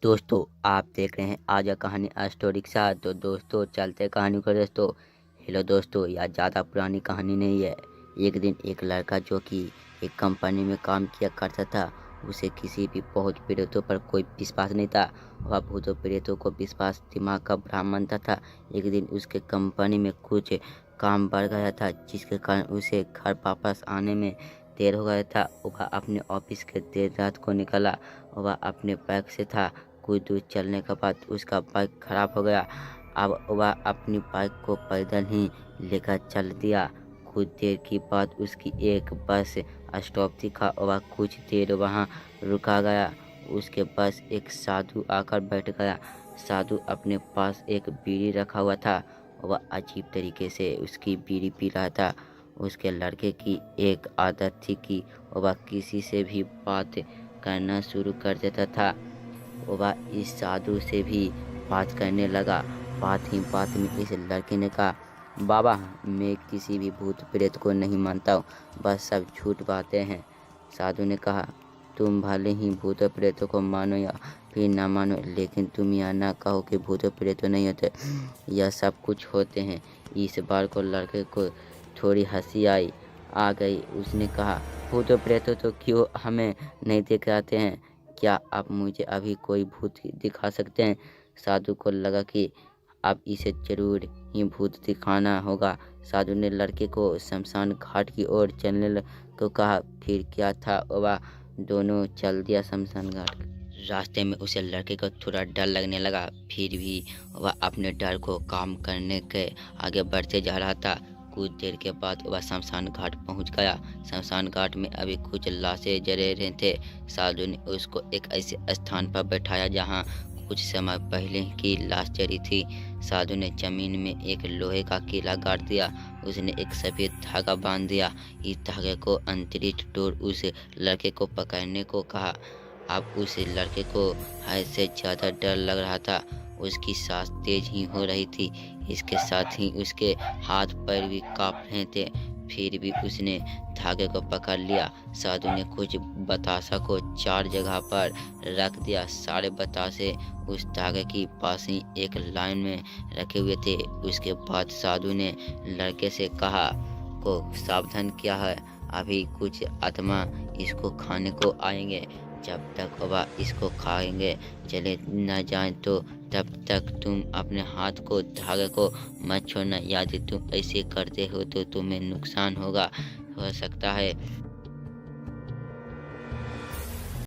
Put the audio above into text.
दोस्तों आप देख रहे हैं आजा कहानी स्टोरी के साथ। तो दोस्तों चलते कहानी को दोस्तों। हेलो दोस्तों, यह ज़्यादा पुरानी कहानी नहीं है। एक दिन एक लड़का जो कि एक कंपनी में काम किया करता था, उसे किसी भी भूत प्रेतों पर कोई विश्वास नहीं था। वह भूतों प्रेतों को विश्वास दिमाग का भ्रम मानता था। एक दिन उसके कंपनी में कुछ काम बढ़ गया था, जिसके कारण उसे घर वापस आने में देर हो गया था। वह अपने ऑफिस के देर रात को निकला। वह अपने बाइक से था। कुछ दूर चलने के बाद उसका बाइक खराब हो गया। अब वह अपनी बाइक को पैदल ही लेकर चल दिया। कुछ देर के बाद उसकी एक बस स्टॉप दिखा। वह कुछ देर वहाँ रुका गया। उसके पास एक साधु आकर बैठ गया। साधु अपने पास एक बीड़ी रखा हुआ था। वह अजीब तरीके से उसकी बीड़ी पी रहा था। उसके लड़के की एक आदत थी कि वह किसी से भी बात करना शुरू कर देता था। वह इस साधु से भी बात करने लगा। बात ही बात में इस लड़के ने कहा, बाबा मैं किसी भी भूत प्रेत को नहीं मानता हूँ, बस सब झूठ बातें हैं। साधु ने कहा, तुम भले ही भूत प्रेतों को मानो या फिर ना मानो, लेकिन तुम यह ना कहो कि भूत प्रेत नहीं होते, यह सब कुछ होते हैं। इस बार को लड़के को थोड़ी हंसी आ गई। उसने कहा, भूत प्रेत तो क्यों हमें नहीं दिखाते हैं? क्या आप मुझे अभी कोई भूत दिखा सकते हैं? साधु को लगा कि अब इसे जरूर ही भूत दिखाना होगा। साधु ने लड़के को शमशान घाट की ओर चलने को कहा। फिर क्या था, वह दोनों चल दिया शमशान घाट। रास्ते में उसे लड़के को थोड़ा डर लगने लगा, फिर भी वह अपने डर को काम करने के आगे बढ़ते जा रहा था। कुछ देर के बाद वह शमशान घाट पहुंच गया। शमशान घाट में अभी कुछ लाशें जले रहे थे। साधु ने उसको एक ऐसे स्थान पर बैठाया जहां कुछ समय पहले की लाश जली थी। साधु ने जमीन में एक लोहे का कीला गाड़ दिया। उसने एक सफेद धागा बांध दिया। इस धागे को अंतरिक्ष डोर उस लड़के को पकड़ने को कहा। अब उस लड़के को हद से ज़्यादा डर लग रहा था। उसकी सांस तेज ही हो रही थी, इसके साथ ही उसके हाथ पैर भी कांप रहे थे। फिर भी उसने धागे को पकड़ लिया। साधु ने कुछ बतासा को 4 जगह पर रख दिया। सारे बतासे उस धागे की पास ही एक लाइन में रखे हुए थे। उसके बाद साधु ने लड़के से कहा, को सावधान किया है, अभी कुछ आत्मा इसको खाने को आएंगे। जब तक वह इसको खाएंगे चले न जाएं तो तब तक तुम अपने हाथ को धागे को मत छोड़ना। यदि तुम ऐसे करते हो तो तुम्हें नुकसान हो सकता है।